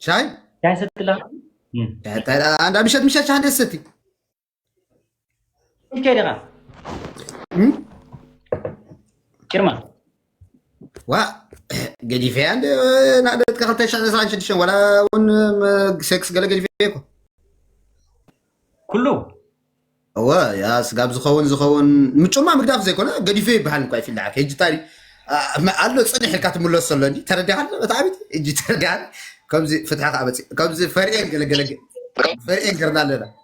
شاي ست لا أنا مش عندي ستي كده كرما قدي في عند نادت كخلت شان شان ولا ون سكس قال قدي فيكو كله هو يا سقاب زخون مچما مقداف زي كله قدي في بحال كوي في العك هيجي تاري ما قالو صني حكات ملو سلندي تردي بتعبي يجي تردي كم زي فتحك عبتي كم زي فريق قال فريق قرنا لنا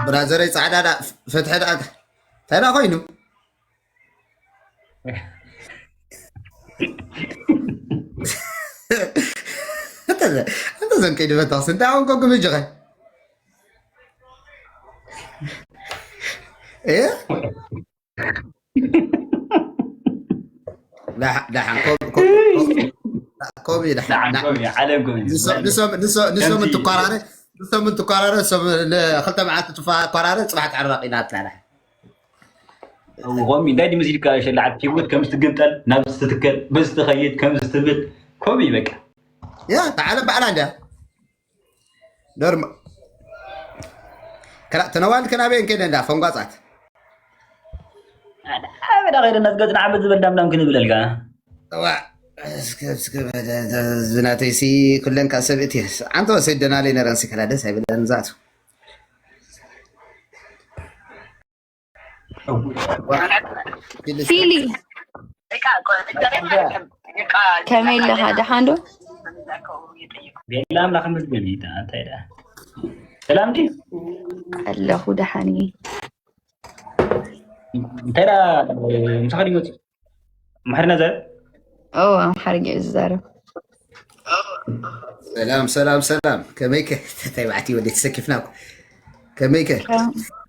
برازر يصعد فتح هذا ترى خوينو انت زين كيدي بتاص انت عون كوكو مجغي ايه لا كومي على كومي نسو من تقارنه نسو من تقارنه خلت معك تفا قراره صبحت عراقينات لا وغمي دادي مزيكا شلعت كيبوت كم استقنتل نفس تتكل بس تخيط كم استبل كومي بك يا تعال بقى ده درم كلا تنوال كنا بين كده ده فنقاصات انا غير الناس قد نعبد بدنا ممكن نقول اسكب زناتي سي كلن كاسبتي انت وسدنا لي نرنسي كلا دس هيبلن ذاته فيلي كمل هذا حاندو بيلام لا خمس بيتا انت ده سلامتي الله دحني ترى مسخري قلت محرنا زاد محرق الزارة سلام كميك تبعتي ودي تسكفناكم كميك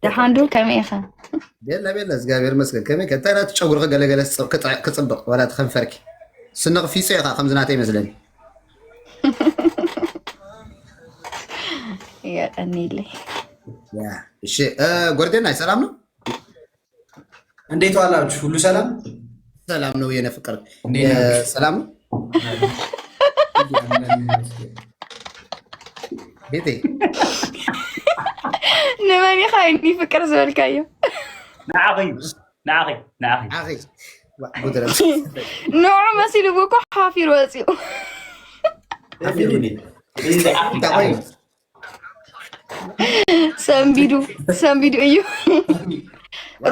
دحاندو كميخه بيلا زغابير مسكن كميك انت لا تشغل غلغله كتصبق ولا تخنفرك سنق في سيخه خمزناتي مثلا يا انيلي يا እሺ ጎርዴና ሰላም ነው እንዴት ዋላችሁ ሁሉ ሰላም ነው የኔ ፍቅር ሰላም ነው ቤቴ نماني خايني فكر زولكايو نعاقي نوع ما سيلبوكو حافير واسيو سامبيدو ايو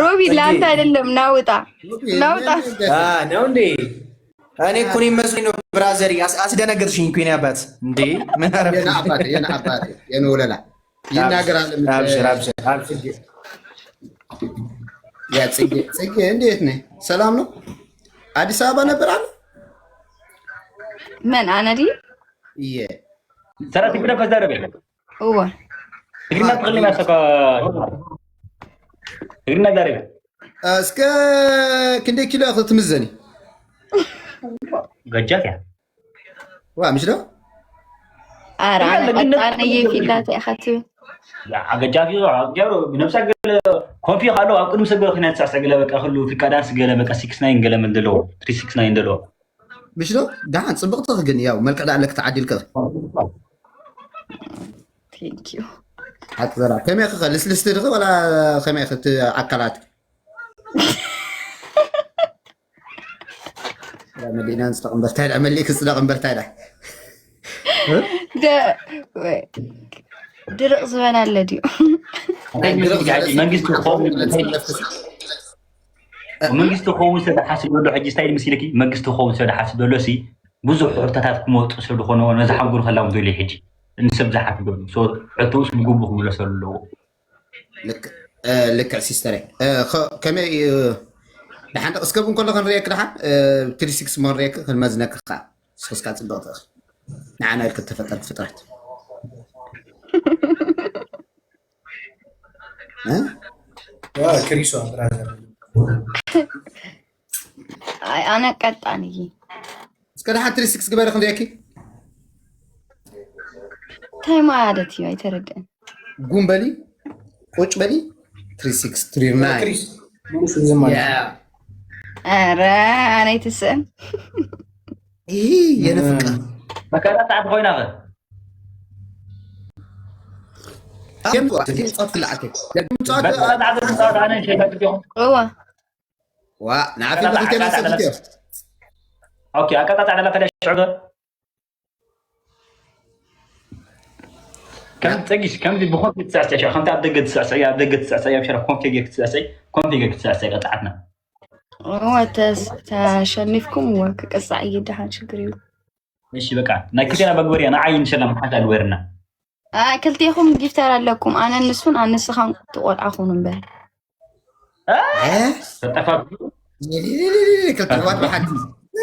روبي لانتا አይደለም ናውጣ ነው እንዴ እኔ እኮ ነው መስሎኝ ነው ብራዘር አስደነገርሽኝ እኮ ነው አባት እንዴ ምን አረፈ የና አባቴ የኖለላ ይናገራል አብሽር ያ ጽጌ እንዴት ነህ ሰላም ነው አዲስ አበባ ነበር አለ ምን አናዲ ሰራት ይብራ ፈዛረበ ግሪና ትግልኝ ማሰካ ግሪና ዛሬ እስከ ክንዴ ኪሎ ትምዘኒ ገጃት ያ مش ده انا يفيلات اخاتي لا ገጃፊ አገሩ بنفسك ኮንፊ ካለው አቅም ሰገለ خنات ሳሰገለ በቃ ሁሉ ፍቃዳንስ ገለ በቃ 69 ገለ ምንድለው 369 እንደለው مش ده دحان صبغته ግን ያው መልቀዳ ለክ ተዓዲልከ ثانك يو حتزرع كم يا اخي لسلست ولا كم يا اخي عكلات لا مدينه نستقم برتاي عمل لك استقم برتاي ده درق زمان على ديو መንግስቱ ኾው ሰደ ሓስብ ሎ ሕጂ ስታይል መስለኪ መንግስቱ ኾው ሰደ ሓስብ ሎ ሲ ብዙሕ ሕርታታት ክመጡ ሰዱ ኾኖ ነዝሓንጉር ከላም ዘለ ሕጂ እንሰብ ዝሓፍ ዶ ሶ ዕቱስ ምግቡ ክብሎ ሰሎ لك سيستري كمي دحان اسكبون كله كنريك دحان 36 مون ريك كنمزنك خا سوسكا صدقت نعنا لك تفطرت فطرت كريسو برادر انا قطاني اسكا دحان 36 قبل كنريكي تاي ما عادتي يتردن قوم بالي وش بالي 3639 كريس يا ኧረ ኣነ ይትስእን የነ ፍቅር መከራ ሰዓት ኮይና نعرف بختي ما سبتي اوكي اقطع على فلاش شعور كم تقيش كم دي بخوف 19 خمسة بدقة 9 بدقة 9 بشرف كونفيج 9 كونفيج 9 قطعتنا هو تشنفكم وكقصع يدحان شكريو ماشي بقى نكتينا بقوري انا عاين شلم حتى الورنا كلتيكم جفتر لكم انا نسون عن نسخان تقول اخون به اتفق كنت واحد حد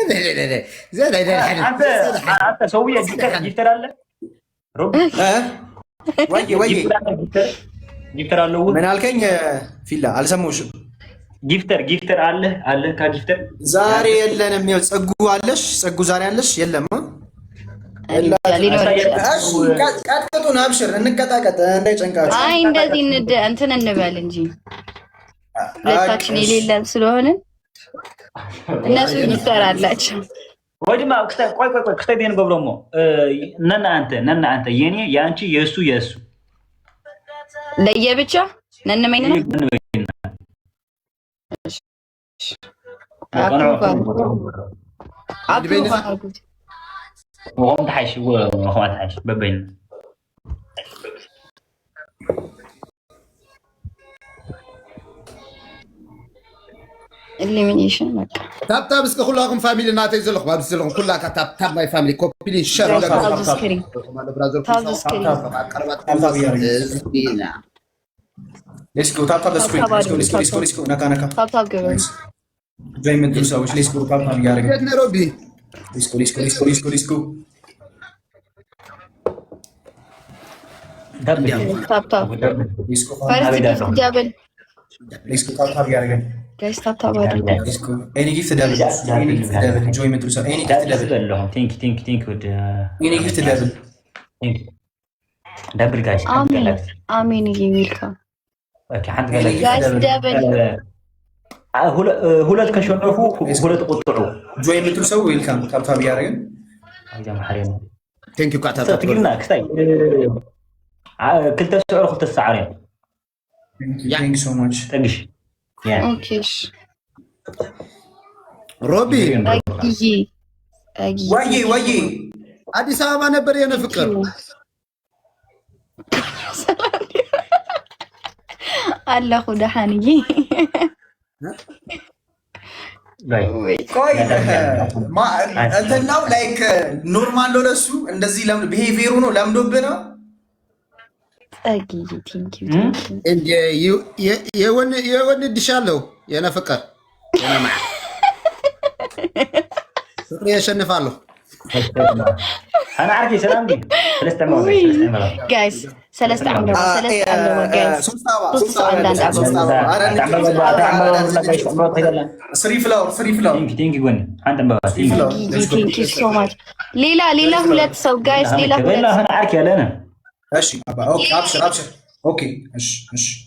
لا زاد انت سويه جفتر له روب وي جفتر له من አልከኝ ፊላ አልሰማሁሽም ጊፍተር አለ ከጊፍተር ዛሬ የለንም ነው ጸጉ አለሽ ጸጉ ዛሬ አለሽ የለም ቀጥቅጡን አብሽር እንቀጣቀጥ እንዳይጨንቃችሁ አይ እንደዚህ እንትን እንበል እንጂ ሁለታችን የሌለን ስለሆነ እነሱ ይሰራላችሁ ወዲማ ቆይ ክስተይ ደን ገብሮሞ ነና አንተ የኔ ያንቺ የሱ ለየብቻ ነንመኝ ነው وهم تحش وهم تحش ببين elimination بقى تاب اسك كلكم فاميلي ناتي زلخ ما بزلخ كلها تاب ماي فاميلي كوبي شير ولا Let's go tap the screen. Let's go. Naka. Tap go. Join me so let's go tap ያረጋ نيروبي Let's go. دبل tap Let's go. first double Let's go tap ያረጋ guys tap አድርጉ Let's go. Any gift double. Join me so any gift double. لهم think with Any gift double. دبل guys አሜን ይልካ اوكي حد قال لك guys double ሁለት ከሸነፉ ሁለት ቁጥሩ join me so welcome tap ያረጋ هذا محرم ثانك يو كاتا تقولنا كتاي كلتا سعر خلت السعرين Thank you so much. تقش يعني اوكي روبي وي አዲስ አበባ ነበር የነ ፍቅር አላሁ ደሃንዬ ቆይ እንትን ነው ላይክ ኖርማል ነው ለሱ እንደዚህ ለምን ቢሄቪየሩ ነው ለምዶብህ ነው ጸጊ ቲንክ ዩ የወን ድሻለው የነ ፍቅር የነ ማዕ ፍቅር ያሸንፋለሁ انا عارف سلام دي ثلاث عمر guys ثلاث عمر guys فري فلاور تينك قولي عند thank you so much ليلى ሁለት ሰው guys ليلى ሁለት انا عارف يا لنا እሺ اوكي ابشر اوكي እሺ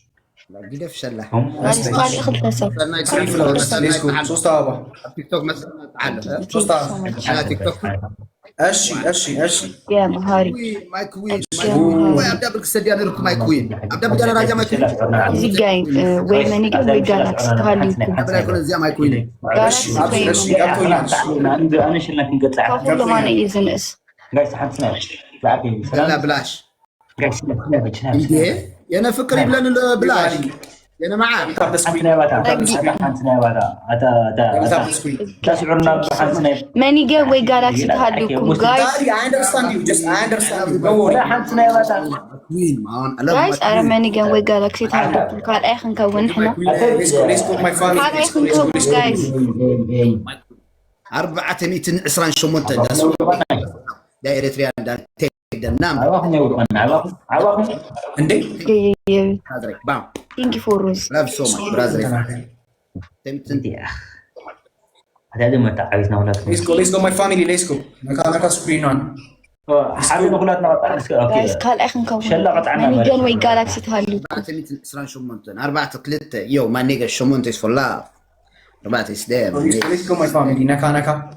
بدي افشل قال اخذ سو فري فلاور ليتس جو ሶስት አበባ تيك توك مثلا تعال ሶስት አበባ على تيك توك እሺ يا مهاري ماي كوين ابدا بالكسدي انا ركب ماي كوين ابدا بدل راجع ماي كوين زي جاي وين ماني وي جالاكسي تهاليكم ابدا يكون زي ماي كوين جالاكسي انا شلنا نقطع كل ما انا يزنس جايز حدثنا لا بلاش جايز يا فكري بلان بلاش يا معاه ماني جا وي جالاكسي تهاليكم جايز جايز انا ماني جا وي جالاكسي تهاليكم قال اخ نكون احنا قال اخ نكون جايز 420 شمونت دايرة ريال نعم እንዴ بام ثانك يو فور روز لاف سو ماتش برازيل هذا ما تعرفنا ولا let's go my family let's go نكا سكرين on حبيبي اخواتنا جايز قال اخ نكون شلقت عنا ماني جا وي جالاكسي تهاليكم 420 شمونت 4 3 يو ما نيجا شمونت فور لاف ربعت اسلام Let's go my family. نكا.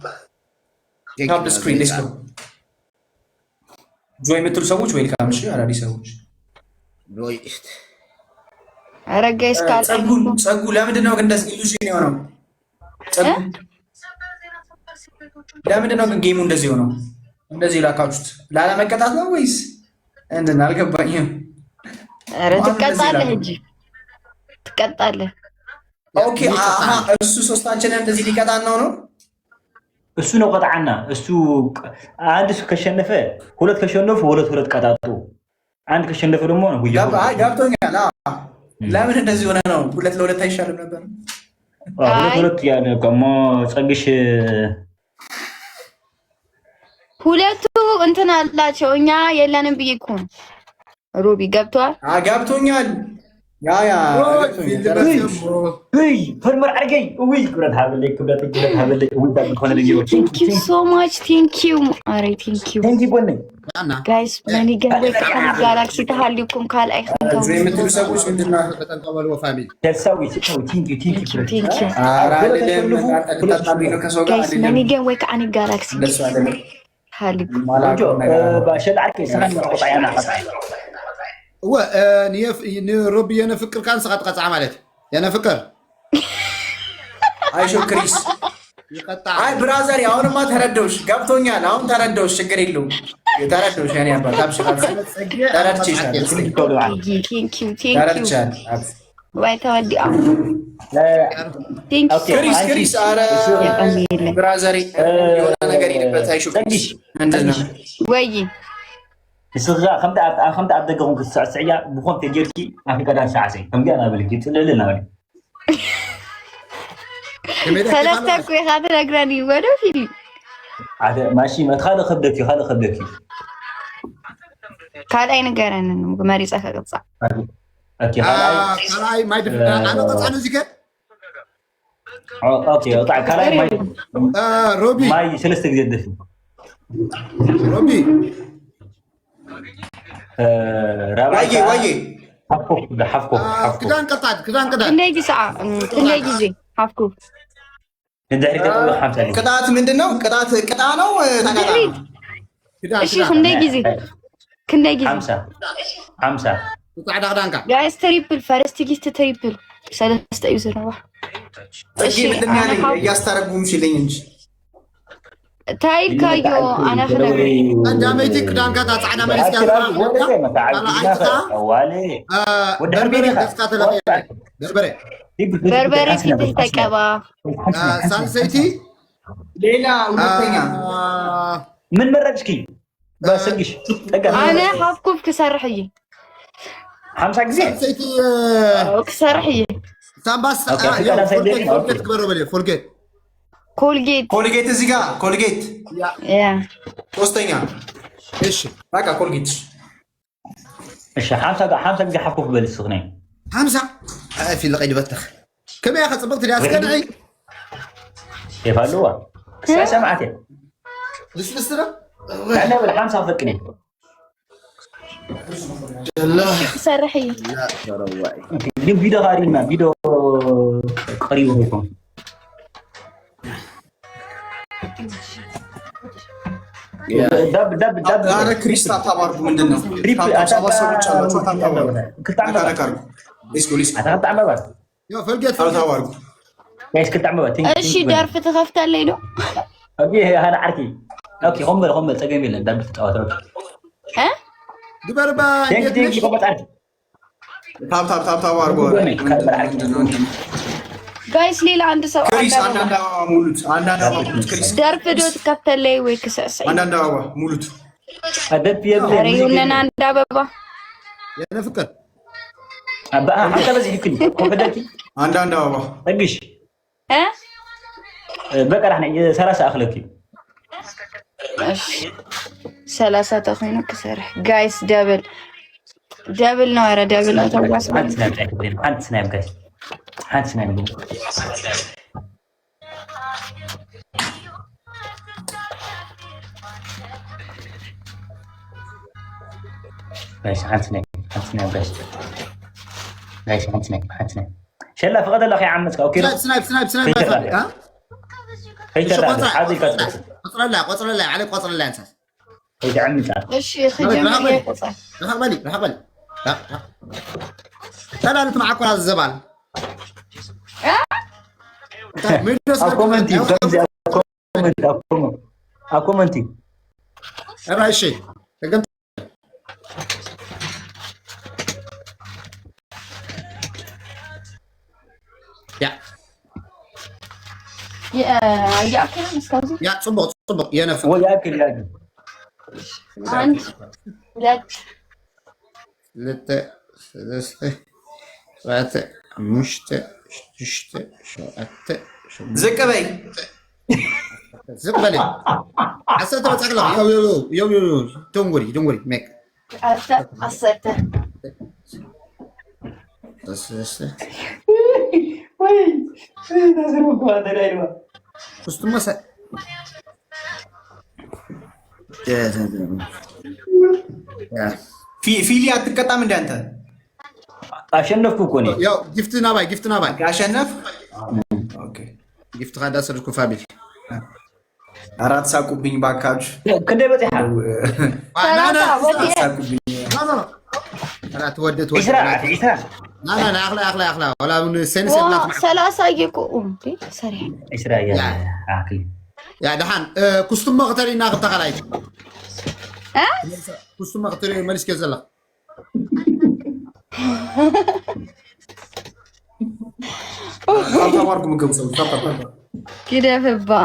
Top the screen. Let's go. جوي متر سووش ويلكم እሺ አራዲ ሰዎች ኧረ ጋይስ ካል ጸጉ ለምንድን ነው ግን እንደዚህ ኢሉዥን የሆነው? ጸጉ ለምንድን ነው ግን ጌሙ እንደዚህ ሆነው? እንደዚህ ላካችሁት ላለመቀጣት ነው ወይስ እንዴት አልገባኝም። ኧረ ትቀጣለህ እንጂ ትቀጣለህ። ኦኬ እሱ ሶስታችንን እንደዚህ ሊቀጣን ነው። እሱ ነው ቀጣና እሱ አንድ ከሸነፈ ሁለት ከሸነፈ ሁለት ቀጣጡ አንድ ከሸነፈ ደግሞ ነው ገብቶኛል። ለምን እንደዚህ ሆነ ነው? ሁለት ለሁለት አይሻልም ነበር? ሁለት ያለ ከሞ ጸግሽ ሁለቱ እንትን አላቸው እኛ የለንም ብዬ እኮ ነው። ሩቢ ገብቷል። ገብቶኛል። ያ ፈርመር አርገኝ ወይ ኩረት ሀበለክ ሆነ ልጅ Thank you so much. Thank you. አሬ thank you. ጋይስ ማን ይገበይ ጋላክሲ ተሐልኩም ካል አይኸንከው የምትሉ ሰዎች ምንድነው ተጠንቀበሉ ፋሚሊ ተሳዊ thank you Thank you. ጋይስ ማን ይገበይ ካን ጋላክሲ ሐልኩም ባሸል አርከ ሰላም ተቆጣያና هو ربي انا فكر كان سقط قطعه مالت انا فكر አይሾ ክሪስ አይ ብራዘር አሁንማ ተረዳሁሽ ገብቶኛል አሁን ተረዳሁሽ ችግር የለውም ተረዳሁሽ ያኔ አባ ታብሽካል ተረድቼሻለሁ Thank you. ወይ ተወዲ Thank you. ክሪስ አረ ብራዘር የሆነ ነገር ይልበት አይሾ ክሪስ እንደና ወይ الصغار خمدة أبدأهم في السعية بخون في جيرتي ما في كذا ساعة كم جانا بالجيت لنا ولي ثلاثة كوي خاطر أقراني ولا فيلي هذا ماشي ما تخلي خبدتي قال أين قرنا ماري صح قصة أوكي كلاي ما يدفع أنا قصة أنا زيك أوكي طيب كلاي ما روبي ما يسلست جد في روبي واي حفكو كدان قطعت كندي ساعة كندي جزي حفكو ቅጣት ምንድን ነው? ቅጣ ነው እሺ كندي جزي 5 ጋይስ ትሪፕል ፈርስት ጊስት ትሪፕል ሰለስተ ዩዘር ነው እሺ ምንድን ያለ እያስተረጉምሽልኝ እንጂ تايل كايو أنا خلبي داميتي كدان قطع صعنا ما يسكر بربري كده تكبا سانسيتي ليلى ولتنيا من مرجكي بسقش أنا حافكم كسرحي 5 جزء سانسيتي كسرحي سامباس فولجيت كبروا بلي فولجيت ኮልጌት እዚህ ጋር ኮልጌት ሶስተኛ እሺ በቃ ኮልጌት እሺ 50 ጊዜ حفكو بالسخني 50 في لقيد بتخ كم يا اخي صبغت لي اسكنعي كيف قالوا سمعتي لسه انا بال5 فكني الله سرحي لا تروعي دي فيديو غارينا فيديو قريب هيكون دب انا كريستا تبارك ምንድነው ሰባሰቦች አላችሁ ታታባሩ ሊስኮ አታጣመባት يا فلقيت تبارك ايش كنت عملت እሺ ደርፍ ተከፍታለኝ ነው اوكي انا عارفي اوكي هم تقيم لنا دب تتعاطوا ها دبربا تيجي بابا تعرف ታብ አርጎ ጋይስ ሌላ አንድ ሰው ክሪስ አንዳንድ አበባ ሙሉት ክሪስ ደርፍ ዶት ከፍተለይ ወይ ከሰሰይ አንዳንድ አበባ ሙሉት አደብ የለም አሬውነና አንድ አበባ የነ ፍቅር አባ አንተ በዚህ ልክ ኮፈደቲ አንዳንድ አበባ ጠግሽ በቀር احنا 30 اخلك እሺ 30 ተخينو ከሰርህ ጋይስ ደብል ነው አረ ደብል ነው ተዋስ አንተ ስናይብ ጋይስ አንተ ስናይብ ጋይስ አንተ ስናይብ ጋይስ شلا فقد الله يعمسك اوكي سنايب ها قطر لا عليك قطر لا انت هي عمي تعال ايش خجم راح بالي لا انت معك ولا الزبال كومنتي كومنتي انا الشيء يا اكل مسكازي يا صبغ يا نفس هو ياكل انت لا لت ثلاثة ثلاثة مشت شت شوات زق بي زق بالي حسيت بتعقلك يو دونغوري ميك عصيته بس وين تزرق هذا ايوه كستم مسا في لي اتقطع من انت اشنفك كوني يا جفتنا باي اشنف اوكي جفت غادا سركو فابيل አራት ሳቁብኝ ባካችሁ كده بتحا انا تودت اسرع لا اخلا ولا من سنس بلات 30 يقوم سريع اسرع يا اكل يا دحان كستم مقتري ناقب تقلاي كستم مقتري ماليس كزلا تماركم قبصوا كده في البا